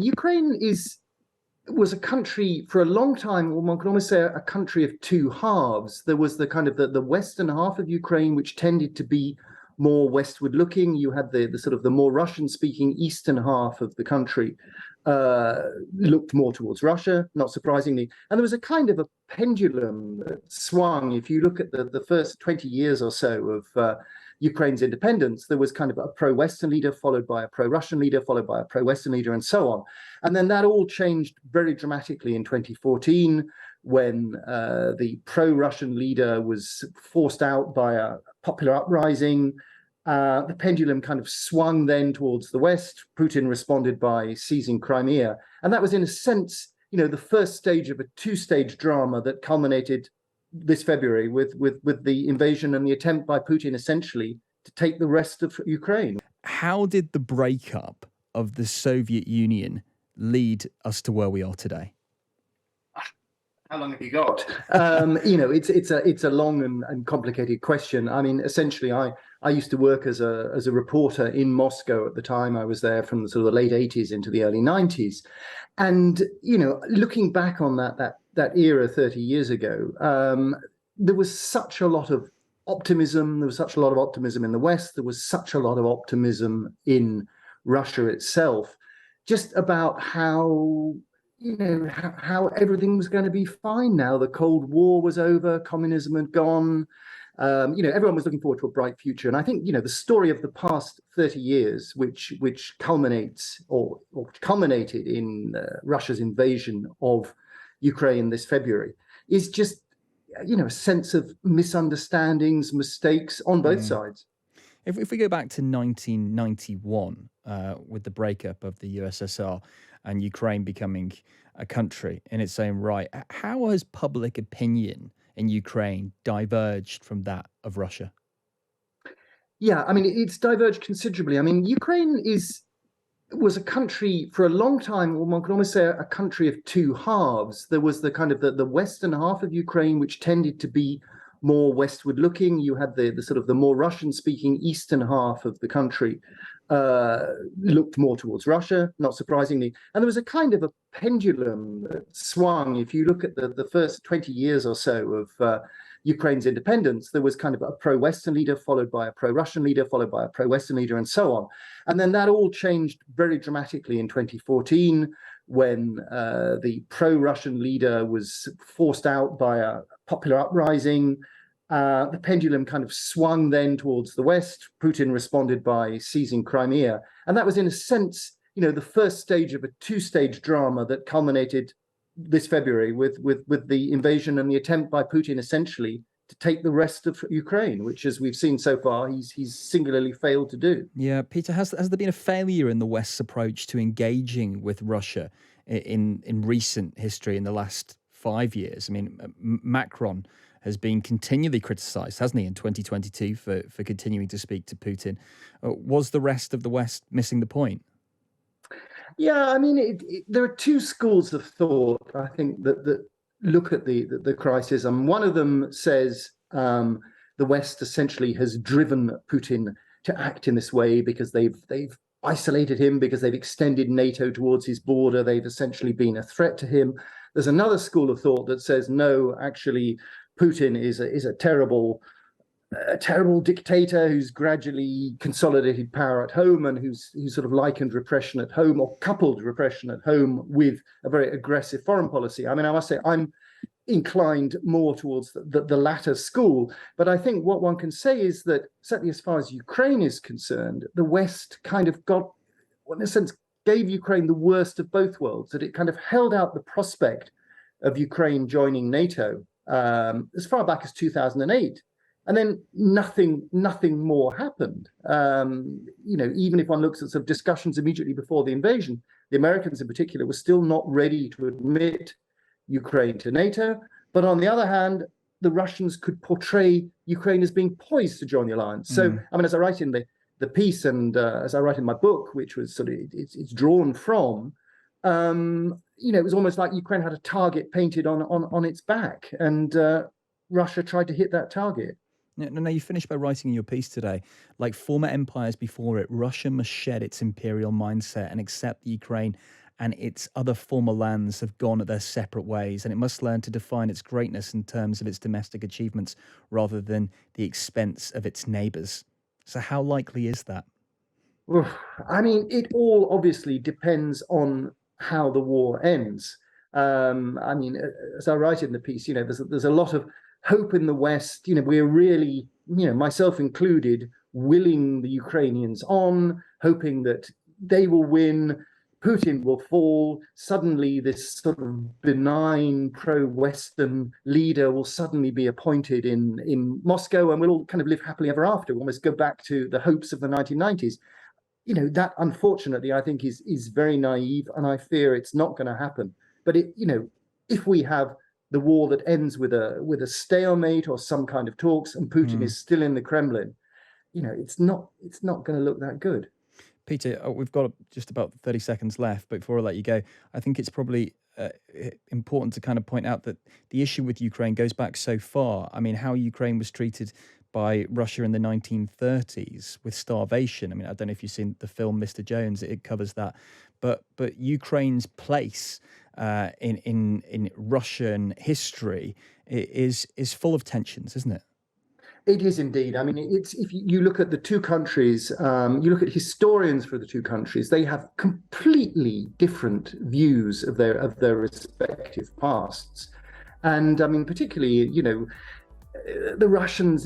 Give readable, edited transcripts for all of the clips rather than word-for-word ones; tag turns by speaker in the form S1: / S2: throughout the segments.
S1: Ukraine was a country for a long time, or one could almost say a country of two halves. There was the kind of the western half of Ukraine, which tended to be more westward looking. You had the sort of the more Russian speaking eastern half of the country, looked more towards Russia, not surprisingly. And there was a kind of a pendulum that swung. If you look at the first 20 years or so of Ukraine's independence, there was kind of a pro-Western leader, followed by a pro-Russian leader, followed by a pro-Western leader, and so on. And then that all changed very dramatically in 2014 when the pro-Russian leader was forced out by a popular uprising. The pendulum kind of swung then towards the West. Putin responded by seizing Crimea. And that was, in a sense, the first stage of a two-stage drama that culminated this February with the invasion and the attempt by Putin essentially to take the rest of Ukraine.
S2: How did the breakup of the Soviet Union lead us to where we are today?
S1: How long have you got? It's a long and complicated question. I mean, essentially, I used to work as a reporter in Moscow at the time. I was there from the sort of the late 80s into the early 90s, and looking back on that era 30 years ago, there was such a lot of optimism. There was such a lot of optimism in the West. There was such a lot of optimism in Russia itself, just about how everything was going to be fine now. The Cold War was over, communism had gone. Everyone was looking forward to a bright future. And I think, the story of the past 30 years, which culminates or culminated in Russia's invasion of Ukraine this February, is just, a sense of misunderstandings, mistakes on both sides.
S2: If we go back to 1991, with the breakup of the USSR and Ukraine becoming a country in its own right, how has public opinion in Ukraine diverged from that of Russia?
S1: Yeah, I mean, it's diverged considerably. I mean, Ukraine was a country for a long time, or one could almost say a country of two halves. There was the kind of the western half of Ukraine, which tended to be more westward looking. You had the sort of the more Russian speaking eastern half of the country, looked more towards Russia, not surprisingly. And there was a kind of a pendulum that swung. If you look at the first 20 years or so of Ukraine's independence, there was kind of a pro-Western leader, followed by a pro-Russian leader, followed by a pro-Western leader, and so on. And then that all changed very dramatically in 2014 when the pro-Russian leader was forced out by a popular uprising. The pendulum kind of swung then towards the West. Putin responded by seizing Crimea. And that was, in a sense, the first stage of a two-stage drama that culminated this February with the invasion and the attempt by Putin essentially to take the rest of Ukraine, which, as we've seen so far, he's singularly failed to do.
S2: Yeah, Peter, has there been a failure in the West's approach to engaging with Russia in recent history in the last 5 years? I mean, Macron has been continually criticised, hasn't he, in 2022 for continuing to speak to Putin. Was the rest of the West missing the point?
S1: Yeah, I mean, there are two schools of thought, I think, that look at the crisis. And one of them says the West essentially has driven Putin to act in this way because they've isolated him, because they've extended NATO towards his border. They've essentially been a threat to him. There's another school of thought that says, no, actually, Putin is a terrible dictator who's gradually consolidated power at home and who's sort of likened repression at home, or coupled repression at home with a very aggressive foreign policy. I mean, I must say I'm inclined more towards the latter school. But I think what one can say is that, certainly as far as Ukraine is concerned, the West kind of got, in a sense, gave Ukraine the worst of both worlds, that it kind of held out the prospect of Ukraine joining NATO as far back as 2008. And then nothing more happened. Even if one looks at sort of discussions immediately before the invasion, the Americans in particular were still not ready to admit Ukraine to NATO. But on the other hand, the Russians could portray Ukraine as being poised to join the alliance. So, I mean, as I write in the piece and as I write in my book, which was sort of, it's drawn from, it was almost like Ukraine had a target painted on its back, and Russia tried to hit that target.
S2: No, you finished by writing in your piece today, like former empires before it, Russia must shed its imperial mindset and accept Ukraine and its other former lands have gone their separate ways, and it must learn to define its greatness in terms of its domestic achievements rather than the expense of its neighbors. So, how likely is that?
S1: Oof. I mean, it all obviously depends on how the war ends. I mean, as I write in the piece, there's a lot of hope in the West. We're really, myself included, willing the Ukrainians on, hoping that they will win, Putin will fall. Suddenly, this sort of benign pro-Western leader will suddenly be appointed in Moscow, and we'll all kind of live happily ever after. We'll almost go back to the hopes of the 1990s. That unfortunately I think is very naive, and I fear it's not going to happen. But if we have the war that ends with a stalemate or some kind of talks, and Putin is still in the Kremlin, it's not going to look that good.
S2: Peter, we've got just about 30 seconds left, but before I let you go, I think it's probably important to kind of point out that the issue with Ukraine goes back so far. I mean, how Ukraine was treated by Russia in the 1930s with starvation. I mean, I don't know if you've seen the film Mr. Jones; it covers that. But Ukraine's place in Russian history is full of tensions, isn't it?
S1: It is indeed. I mean, it's if you look at the two countries, you look at historians for the two countries, they have completely different views of their respective pasts. And I mean, particularly,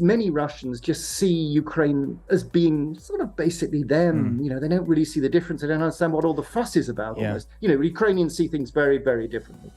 S1: many Russians just see Ukraine as being sort of basically them. They don't really see the difference. They don't understand what all the fuss is about.
S2: Yeah.
S1: Almost, Ukrainians see things very, very differently.